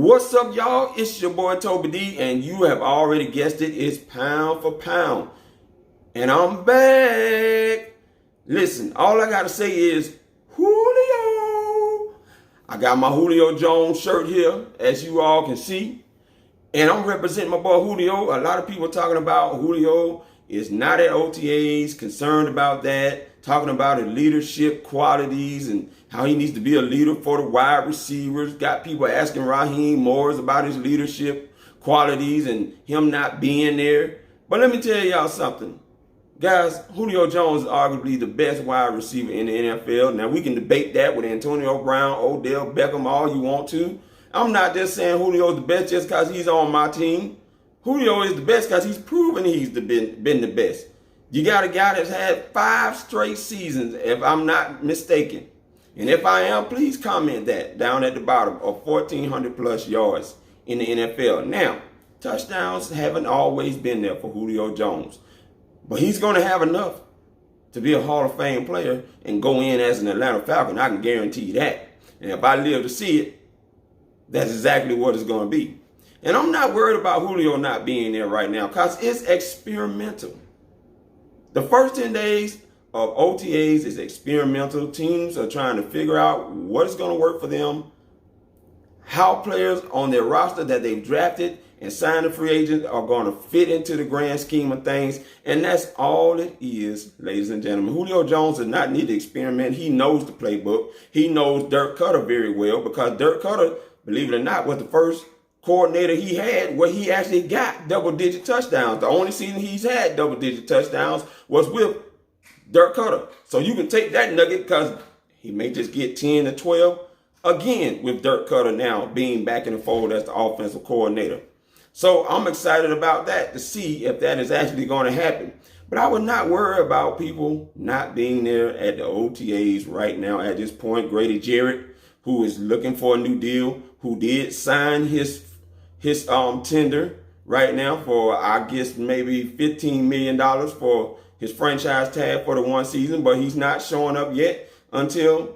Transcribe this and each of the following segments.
What's up, y'all? It's your boy Toby D, and you have already guessed it. It's pound for pound. And I'm back. Listen, all I got to say is Julio. I got my Julio Jones shirt here, as you all can see. And I'm representing my boy Julio. A lot of people talking about Julio is not at OTAs, concerned about that, talking about his leadership qualities and how he needs to be a leader for the wide receivers. Got people asking Raheem Morris about his leadership qualities and him not being there. But let me tell y'all something. Guys, Julio Jones is arguably the best wide receiver in the NFL. Now, we can debate that with Antonio Brown, Odell Beckham, all you want to. I'm not just saying Julio's the best just because he's on my team. Julio is the best because he's proven he's been the best. You got a guy that's had 5 straight seasons, if I'm not mistaken. And if I am, please comment that down at the bottom of 1,400 plus yards in the NFL. Now, touchdowns haven't always been there for Julio Jones. But he's going to have enough to be a Hall of Fame player and go in as an Atlanta Falcon. I can guarantee that. And if I live to see it, that's exactly what it's going to be. And I'm not worried about Julio not being there right now because it's experimental. The first 10 days of OTAs is experimental. Teams are trying to figure out what is going to work for them, how players on their roster that they've drafted and signed a free agent are going to fit into the grand scheme of things. And that's all it is, ladies and gentlemen. Julio Jones does not need to experiment. He knows the playbook. He knows Dirk Koetter very well because Dirk Koetter, believe it or not, was the first coordinator he had where he actually got double-digit touchdowns. The only season he's had double-digit touchdowns was with Dirk Koetter. So you can take that nugget because he may just get 10 to 12 again with Dirk Koetter now being back in the fold as the offensive coordinator. So I'm excited about that to see if that is actually going to happen. But I would not worry about people not being there at the OTAs right now at this point. Grady Jarrett, who is looking for a new deal, who did sign his tender right now for, I guess, maybe $15 million for his franchise tag for the one season, but he's not showing up yet until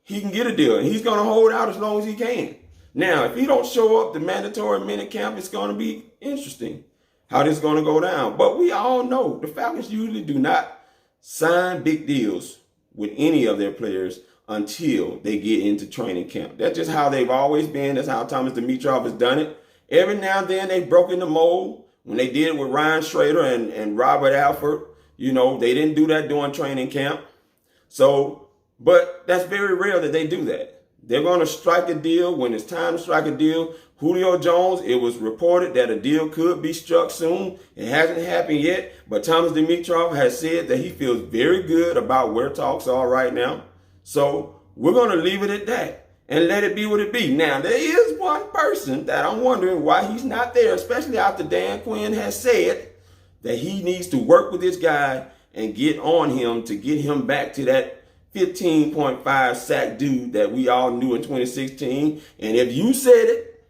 he can get a deal. And he's going to hold out as long as he can. Now, if he don't show up the mandatory minicamp, it's going to be interesting how this is going to go down. But we all know the Falcons usually do not sign big deals with any of their players until they get into training camp. That's just how they've always been. That's how Thomas Dimitroff has done it. Every now and then they've broken the mold. When they did it with Ryan Schrader and Robert Alford, you know, they didn't do that during training camp. So, but that's very rare that they do that. They're going to strike a deal when it's time to strike a deal. Julio Jones, it was reported that a deal could be struck soon. It hasn't happened yet, but Thomas Dimitroff has said that he feels very good about where talks are right now. So we're going to leave it at that and let it be what it be. Now, there is one person that I'm wondering why he's not there, especially after Dan Quinn has said that he needs to work with this guy and get on him to get him back to that 15.5 sack dude that we all knew in 2016. And if you said it,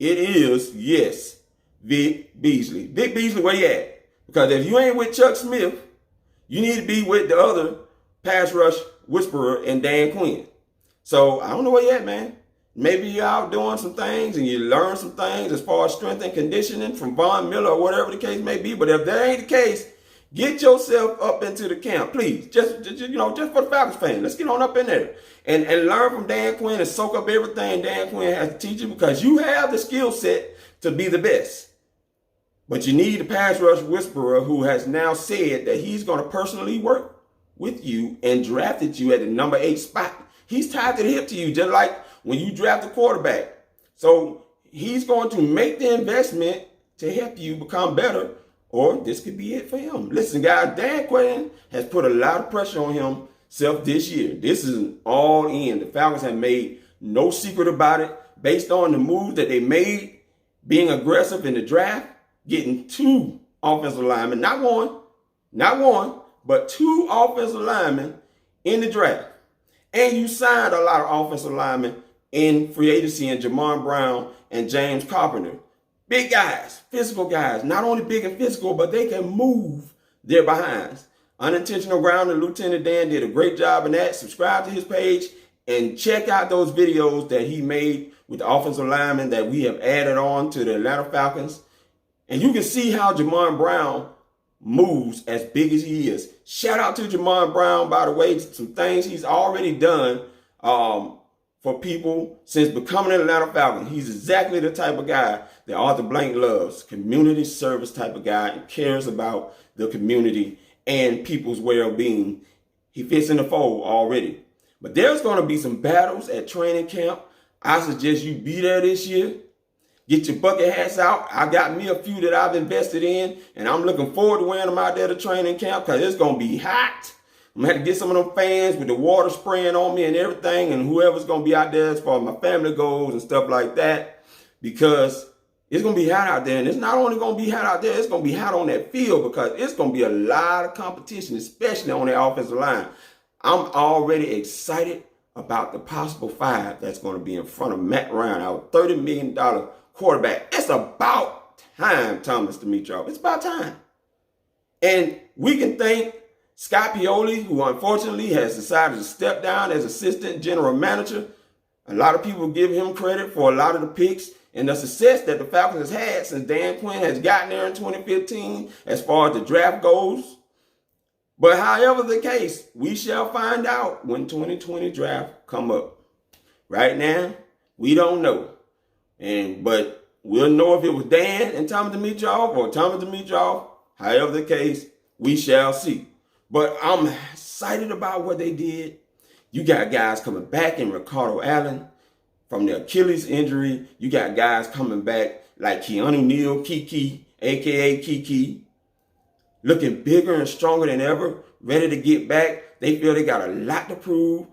it is, yes, Vic Beasley. Vic Beasley, where you at? Because if you ain't with Chuck Smith, you need to be with the other pass rush whisperer and Dan Quinn. So I don't know where you at, man. Maybe you're out doing some things and you learn some things as far as strength and conditioning from Von Miller or whatever the case may be. But if that ain't the case, get yourself up into the camp, please. Just for the Falcons fans. Let's get on up in there and learn from Dan Quinn and soak up everything Dan Quinn has to teach you because you have the skill set to be the best. But you need a pass rush whisperer who has now said that he's going to personally work with you and drafted you at the number 8 spot. He's tied to the hip to you, just like when you draft a quarterback. So he's going to make the investment to help you become better. Or this could be it for him. Listen, guys, Dan Quinn has put a lot of pressure on himself this year. This is an all in. The Falcons have made no secret about it based on the moves that they made, being aggressive in the draft, getting 2 offensive linemen, not one, but 2 offensive linemen in the draft. And you signed a lot of offensive linemen in free agency in Jamon Brown and James Carpenter. Big guys, physical guys, not only big and physical, but they can move their behinds. Unintentional Ground and Lieutenant Dan did a great job in that. Subscribe to his page and check out those videos that he made with the offensive linemen that we have added on to the Atlanta Falcons. And you can see how Jamon Brown moves as big as he is. Shout out to Jamon Brown, by the way, some things he's already done for people since becoming an Atlanta Falcon. He's exactly the type of guy that Arthur Blank loves, community service type of guy, and cares about the community and people's well-being. He fits in the fold already. But there's going to be some battles at training camp. I suggest you be there this year. Get your bucket hats out. I got me a few that I've invested in, and I'm looking forward to wearing them out there to training camp because it's going to be hot. I'm going to have to get some of them fans with the water spraying on me and everything, and whoever's going to be out there as far as my family goes and stuff like that, because it's going to be hot out there. And it's not only going to be hot out there, it's going to be hot on that field because it's going to be a lot of competition, especially on the offensive line. I'm already excited about the possible five that's going to be in front of Matt Ryan, our $30 million quarterback. It's about time, Thomas Dimitroff. It's about time. And we can thank Scott Pioli, who unfortunately has decided to step down as assistant general manager. A lot of people give him credit for a lot of the picks and the success that the Falcons has had since Dan Quinn has gotten there in 2015 as far as the draft goes. But however the case, we shall find out when 2020 draft come up. Right now, we don't know. But we'll know if it was Dan and Thomas Dimitroff or Thomas Dimitroff. However the case, we shall see. But I'm excited about what they did. You got guys coming back in Ricardo Allen from the Achilles injury. You got guys coming back like Keanu Neal, Kiki, a.k.a. Kiki, looking bigger and stronger than ever, ready to get back. They feel they got a lot to prove.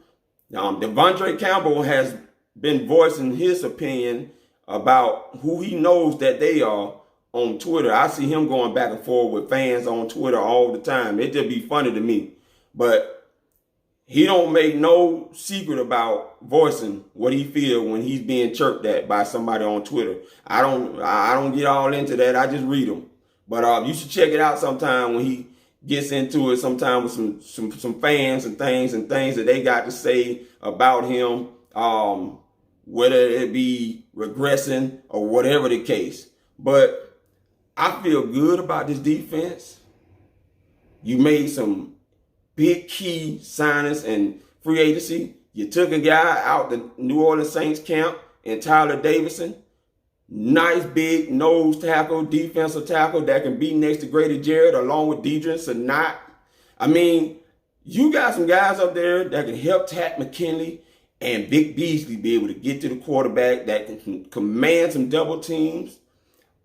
Devondre Campbell has been voicing his opinion about who he knows that they are on Twitter. I see him going back and forth with fans on Twitter all the time. It just be funny to me. But he don't make no secret about voicing what he feel when he's being chirped at by somebody on Twitter. I don't get all into that. I just read them. But you should check it out sometime when he gets into it sometime with some fans and things that they got to say about him, whether it be regressing or whatever the case. But I feel good about this defense. You made some big key signings and free agency. You took a guy out the New Orleans Saints camp in Tyler Davidson. Nice big nose tackle, defensive tackle that can be next to Grady Jarrett along with Deidre Sanat. I mean, you got some guys up there that can help Tat McKinley and Vic Beasley be able to get to the quarterback, that can command some double teams.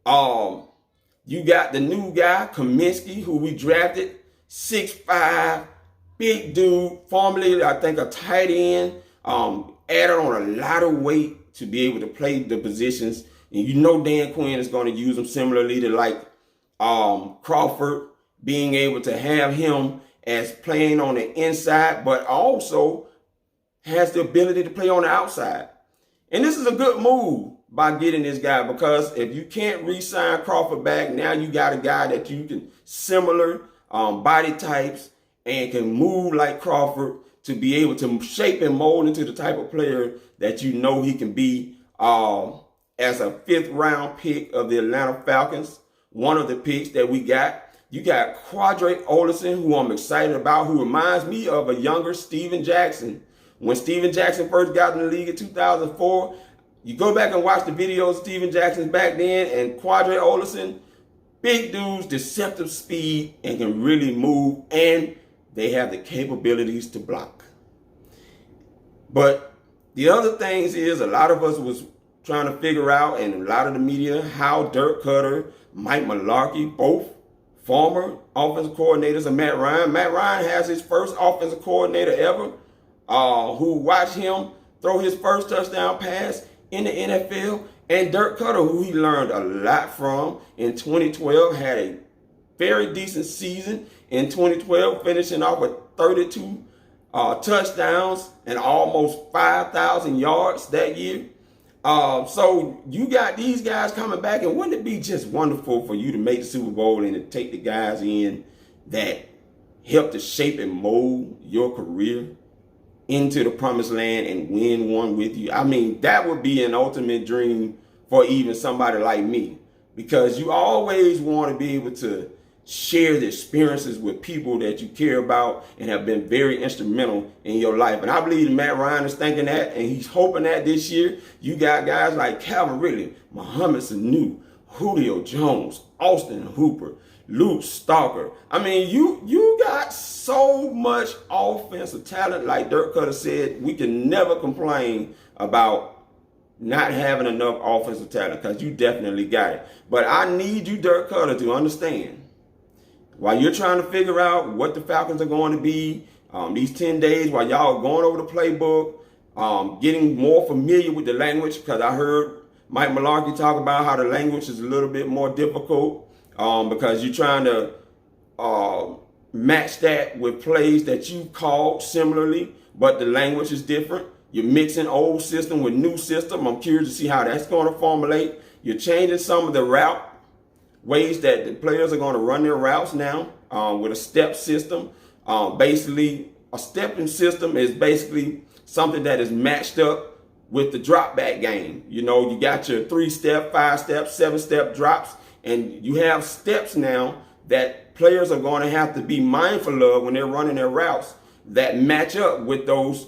You got the new guy, Kaminsky, who we drafted, 6'5", big dude, formerly, I think, a tight end, added on a lot of weight to be able to play the positions. And you know Dan Quinn is going to use him similarly to like Crawford, being able to have him as playing on the inside, but also has the ability to play on the outside. And this is a good move by getting this guy, because if you can't re-sign Crawford back, now you got a guy that you can similar body types and can move like Crawford to be able to shape and mold into the type of player that you know he can be as a 5th round pick of the Atlanta Falcons. One of the picks that we got. You got Quadre Olison, who I'm excited about, who reminds me of a younger Steven Jackson. When Steven Jackson first got in the league in 2004, you go back and watch the videos of Steven Jackson's back then, and Quadre Olison, big dudes, deceptive speed, and can really move, and they have the capabilities to block. But the other things is, a lot of us was trying to figure out, and a lot of the media, how Dirk Koetter, Mike Mularkey, both former offensive coordinators of Matt Ryan. Matt Ryan has his first offensive coordinator ever, who watched him throw his first touchdown pass in the NFL. And Dirk Koetter, who he learned a lot from in 2012, had a very decent season in 2012, finishing off with 32 touchdowns and almost 5,000 yards that year. So you got these guys coming back, and wouldn't it be just wonderful for you to make the Super Bowl and to take the guys in that help to shape and mold your career? into the promised land and win one with you. I mean, that would be an ultimate dream for even somebody like me, because you always want to be able to share the experiences with people that you care about and have been very instrumental in your life. And I believe Matt Ryan is thinking that, and he's hoping that this year you got guys like Calvin Ridley, Mohamed Sanu, Julio Jones, Austin Hooper, Luke Stalker. I mean, you got so much offensive talent. Like Dirk Koetter said, we can never complain about not having enough offensive talent, because you definitely got it. But I need you, Dirk Koetter, to understand, while you're trying to figure out what the Falcons are going to be these 10 days, while y'all are going over the playbook, getting more familiar with the language, because I heard Mike Mularkey talk about how the language is a little bit more difficult because you're trying to match that with plays that you called similarly, but the language is different. You're mixing old system with new system. I'm curious to see how that's going to formulate. You're changing some of the route ways that the players are going to run their routes now with a step system. Basically, a stepping system is basically something that is matched up with the drop back game. You know, you got your 3-step, 5-step, 7-step drops, and you have steps now that players are going to have to be mindful of when they're running their routes that match up with those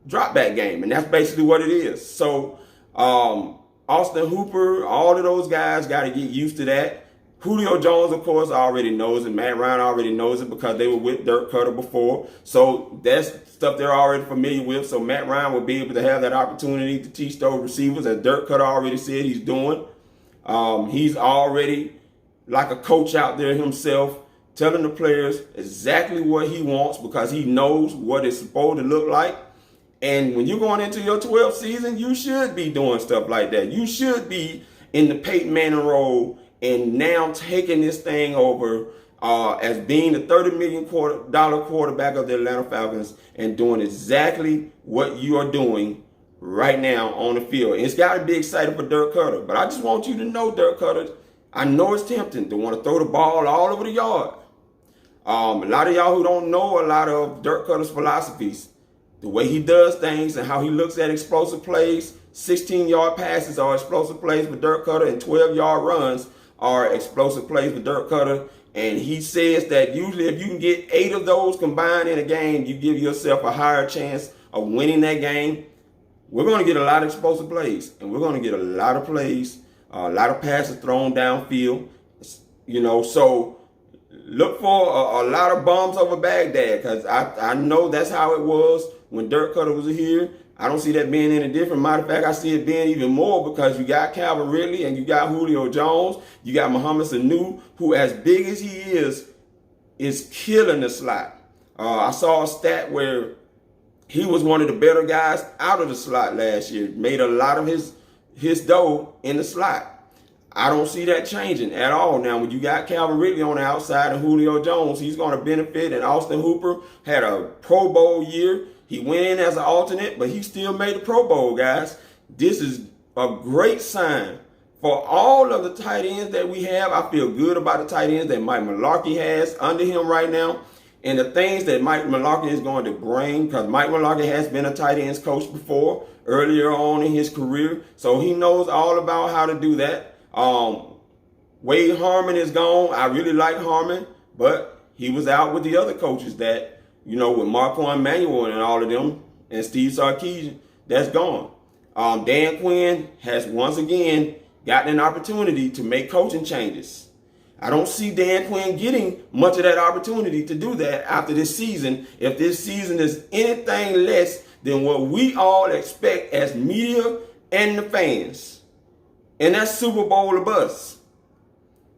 drop back game. And that's basically what it is. So Austin Hooper, all of those guys got to get used to that. Julio Jones, of course, already knows it. Matt Ryan already knows it because they were with Dirk Koetter before. So that's stuff they're already familiar with. So Matt Ryan will be able to have that opportunity to teach those receivers, as Dirk Koetter already said he's doing. He's already like a coach out there himself, telling the players exactly what he wants, because he knows what it's supposed to look like. And when you're going into your 12th season, you should be doing stuff like that. You should be in the Peyton Manning role and now taking this thing over as being the $30 million quarterback of the Atlanta Falcons and doing exactly what you are doing right now on the field. And it's got to be exciting for Dirk Koetter. But I just want you to know, Dirk Koetter, I know it's tempting to want to throw the ball all over the yard. A lot of y'all who don't know a lot of Dirk Koetter's philosophies, the way he does things and how he looks at explosive plays, 16-yard passes are explosive plays for Dirk Koetter, and 12-yard runs are explosive plays for Dirk Koetter. And he says that usually if you can get 8 of those combined in a game, you give yourself a higher chance of winning that game. We're going to get a lot of explosive plays, and we're going to get a lot of plays, a lot of passes thrown downfield. You know, so look for a lot of bombs over Baghdad, because I know that's how it was when Dirk Koetter was here. I don't see that being any different. Matter of fact, I see it being even more, because you got Calvin Ridley and you got Julio Jones. You got Mohamed Sanu, who, as big as he is killing the slot. I saw a stat where he was one of the better guys out of the slot last year. Made a lot of his dough in the slot. I don't see that changing at all. Now, when you got Calvin Ridley on the outside and Julio Jones, he's going to benefit. And Austin Hooper had a Pro Bowl year. He went in as an alternate, but he still made the Pro Bowl, guys. This is a great sign for all of the tight ends that we have. I feel good about the tight ends that Mike Mularkey has under him right now, and the things that Mike Mularkey is going to bring, because Mike Mularkey has been a tight ends coach before, earlier on in his career, so he knows all about how to do that. Wade Harmon is gone. I really like Harmon, but he was out with the other coaches that, you know, with Marquand Manuel and all of them, and Steve Sarkisian, that's gone. Dan Quinn has once again gotten an opportunity to make coaching changes. I don't see Dan Quinn getting much of that opportunity to do that after this season, if this season is anything less than what we all expect as media and the fans. And that's Super Bowl or bust.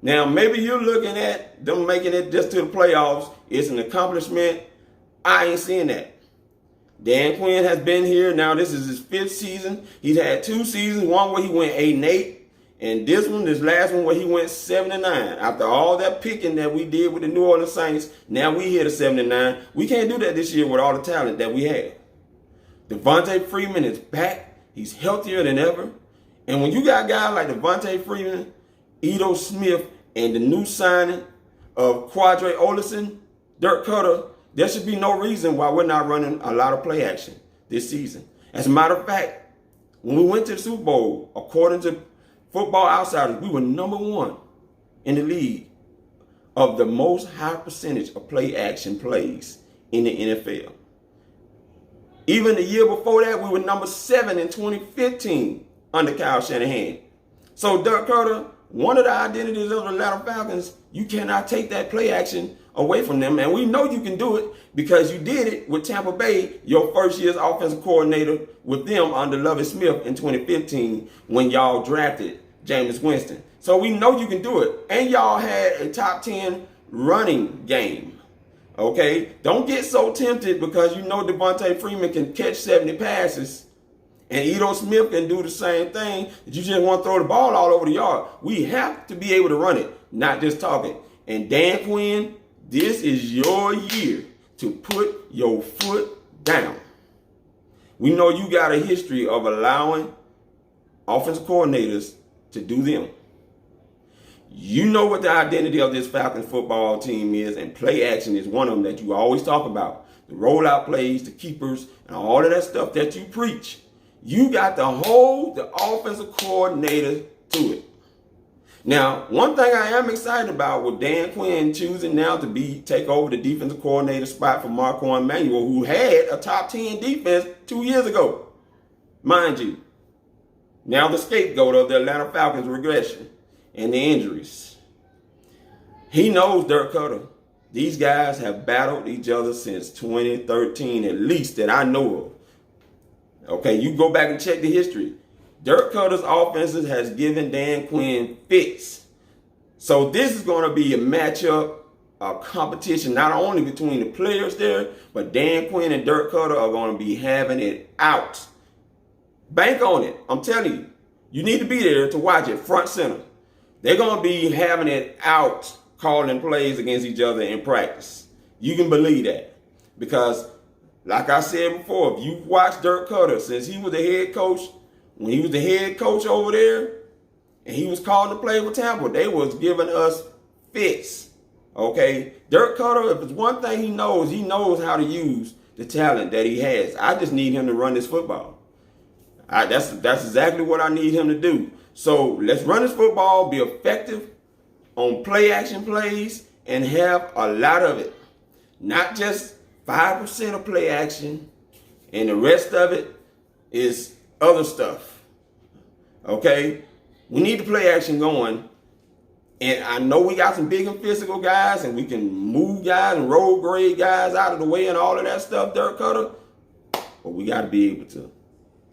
Now, maybe you're looking at them making it just to the playoffs. It's an accomplishment. I ain't seeing that. Dan Quinn has been here. Now, this is his 5th season. He's had 2 seasons, one where he went 8-8. And this last one where he went 7-9. After all that picking that we did with the New Orleans Saints, now we hit a 7-9. We can't do that this year with all the talent that we have. Devontae Freeman is back. He's healthier than ever. And when you got guys like Devontae Freeman, Ito Smith, and the new signing of Quadre Olison, Dirk Koetter there should be no reason why we're not running a lot of play action this season. As a matter of fact, when we went to the Super Bowl, according to Football Outsiders, we were number 1 in the league of the most high percentage of play action plays in the NFL. Even the year before that, we were number 7 in 2015 under Kyle Shanahan. So Dirk Koetter, one of the identities of the Atlanta Falcons, you cannot take that play action away from them. And we know you can do it because you did it with Tampa Bay, your first year's offensive coordinator with them under Lovie Smith in 2015 when y'all drafted Jameis Winston. So we know you can do it. And y'all had a top 10 running game. Okay? Don't get so tempted because you know Devontae Freeman can catch 70 passes and Edo Smith can do the same thing, that you just want to throw the ball all over the yard. We have to be able to run it, not just talk it. And Dan Quinn, this is your year to put your foot down. We know you got a history of allowing offensive coordinators to do them. You know what the identity of this Falcons football team is, and play action is one of them that you always talk about. The rollout plays, the keepers, and all of that stuff that you preach. You got to hold the offensive coordinator to it. Now, one thing I am excited about with Dan Quinn choosing now to take over the defensive coordinator spot for Marco Emmanuel, who had a top 10 defense 2 years ago. Mind you, now the scapegoat of the Atlanta Falcons regression and the injuries. He knows Dirk Koetter. These guys have battled each other since 2013, at least that I know of. Okay, you go back and check the history. Dirk Koetter's offenses has given Dan Quinn fits. So this is going to be a matchup, a competition, not only between the players there, but Dan Quinn and Dirk Koetter are going to be having it out. Bank on it. I'm telling you. You need to be there to watch it front center. They're going to be having it out, calling plays against each other in practice. You can believe that. Because, like I said before, if you've watched Dirk Koetter since he was the head coach, when he was the head coach over there, and he was calling the play with Tampa, they was giving us fits. Okay? Dirk Koetter, if it's one thing he knows how to use the talent that he has. I just need him to run this football. That's exactly what I need him to do. So let's run this football, be effective on play action plays, and have a lot of it. Not just 5% of play action, and the rest of it is other stuff. Okay? We need the play action going. And I know we got some big and physical guys, and we can move guys and road grade guys out of the way and all of that stuff, Dirk Koetter. But we got to be able to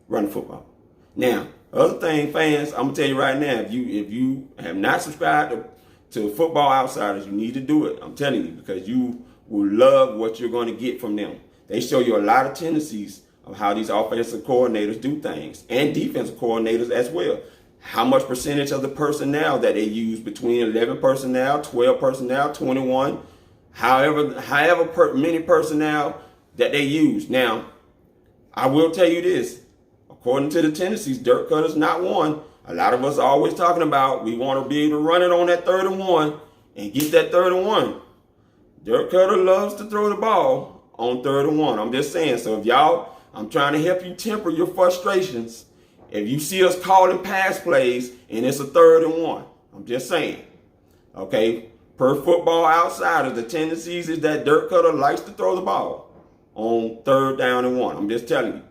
run the football. Now, other thing, fans, I'm going to tell you right now, if you have not subscribed to Football Outsiders, you need to do it. I'm telling you, because you will love what you're going to get from them. They show you a lot of tendencies of how these offensive coordinators do things, and defensive coordinators as well. How much percentage of the personnel that they use between 11 personnel, 12 personnel, 21, however many personnel that they use. Now, I will tell you this. According to the tendencies, Dirk Koetter's not one. A lot of us are always talking about we want to be able to run it on that 3rd and 1 and get that 3rd and 1. Dirk Koetter loves to throw the ball on 3rd and 1. I'm just saying. So if y'all, I'm trying to help you temper your frustrations. If you see us calling pass plays and it's a 3rd and 1, I'm just saying. Okay, per Football Outsiders, the tendencies is that Dirk Koetter likes to throw the ball on 3rd down and 1. I'm just telling you.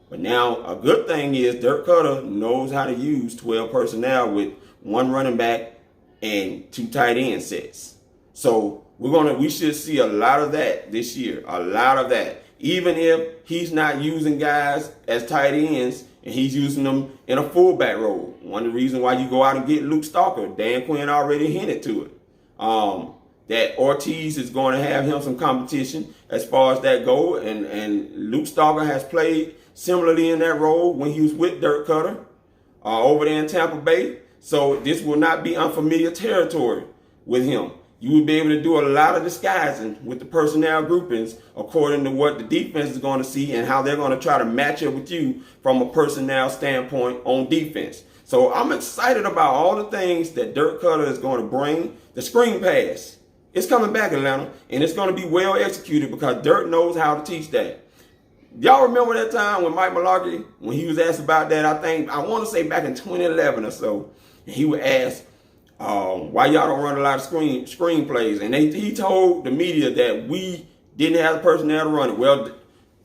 But now, a good thing is Dirk Koetter knows how to use 12 personnel with 1 running back and 2 tight end sets. So we should see a lot of that this year. A lot of that. Even if he's not using guys as tight ends and he's using them in a fullback role. One of the reasons why you go out and get Luke Stalker, Dan Quinn already hinted to it. That Ortiz is going to have him some competition as far as that goes. And Luke Stalker has played similarly in that role when he was with Dirk Koetter over there in Tampa Bay. So this will not be unfamiliar territory with him. You will be able to do a lot of disguising with the personnel groupings according to what the defense is going to see and how they're going to try to match up with you from a personnel standpoint on defense. So I'm excited about all the things that Dirk Koetter is going to bring. The screen pass It's coming back, Atlanta, and it's going to be well executed because Dirk knows how to teach that. Y'all remember that time when Mike McGary, when he was asked about that, I want to say back in 2011 or so, and he would ask, why y'all don't run a lot of screenplays? And he told the media that we didn't have the personnel to run it. Well,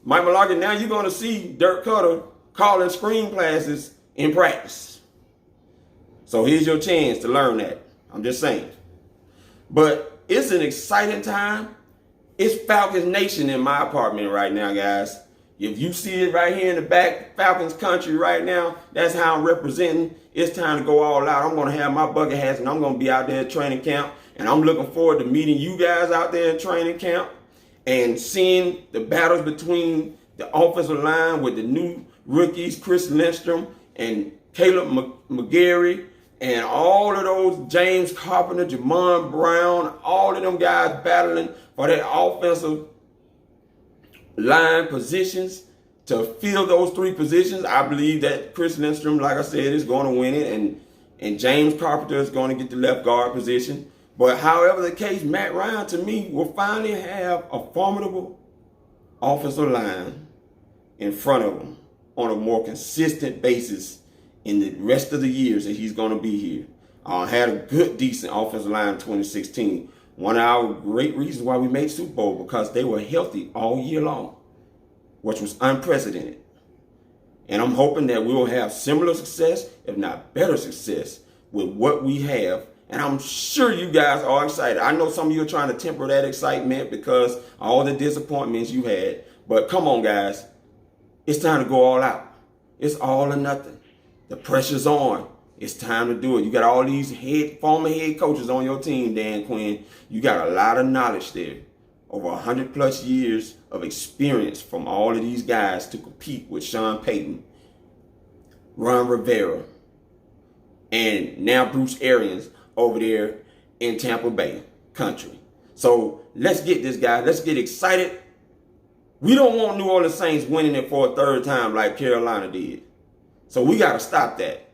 Mike McGary, now you're going to see Dirk Koetter calling screen classes in practice. So here's your chance to learn that. I'm just saying. But it's an exciting time. It's Falcons Nation in my apartment right now, guys. If you see it right here in the back, Falcons country right now, that's how I'm representing. It's time to go all out. I'm going to have my bucket hats and I'm going to be out there at training camp. And I'm looking forward to meeting you guys out there at training camp and seeing the battles between the offensive line with the new rookies, Chris Lindstrom and Caleb McGary, and all of those, James Carpenter, Jamon Brown, all of them guys battling for their offensive line positions to fill those three positions. I believe that Chris Lindstrom, like I said, is going to win it, and James Carpenter is going to get the left guard position. But however the case, Matt Ryan, to me, will finally have a formidable offensive line in front of him on a more consistent basis in the rest of the years that he's going to be here. Had a good, decent offensive line in 2016. One of our great reasons why we made Super Bowl, because they were healthy all year long, which was unprecedented. And I'm hoping that we'll have similar success, if not better success, with what we have. And I'm sure you guys are excited. I know some of you are trying to temper that excitement because of all the disappointments you had. But come on, guys. It's time to go all out. It's all or nothing. The pressure's on. It's time to do it. You got all these former head coaches on your team, Dan Quinn. You got a lot of knowledge there. Over 100+ years of experience from all of these guys to compete with Sean Payton, Ron Rivera, and now Bruce Arians over there in Tampa Bay country. So let's get this, guy. Let's get excited. We don't want New Orleans Saints winning it for a third time like Carolina did. So we got to stop that.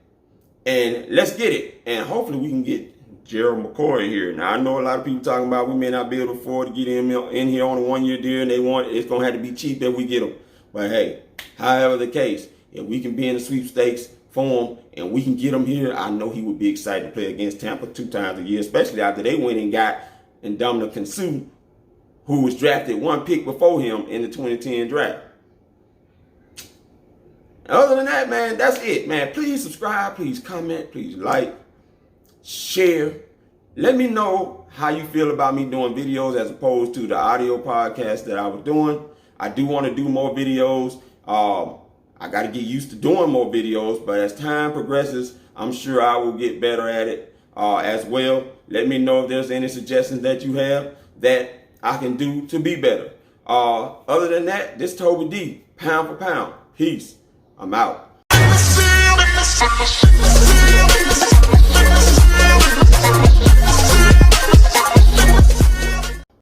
And let's get it. And hopefully we can get Gerald McCoy here. Now, I know a lot of people talking about we may not be able to afford to get him in here on a one-year deal, and it's going to have to be cheap if we get him. But hey, however the case, if we can be in the sweepstakes for him and we can get him here, I know he would be excited to play against Tampa 2 times a year, especially after they went and got Ndamukong Suh, who was drafted 1 pick before him in the 2010 draft. Other than that, man, that's it, man. Please subscribe, please comment, please like, share. Let me know how you feel about me doing videos as opposed to the audio podcast that I was doing. I do want to do more videos. I got to get used to doing more videos, but as time progresses, I'm sure I will get better at it as well. Let me know if there's any suggestions that you have that I can do to be better. Other than that, this Toby D, pound for pound. Peace. I'm out.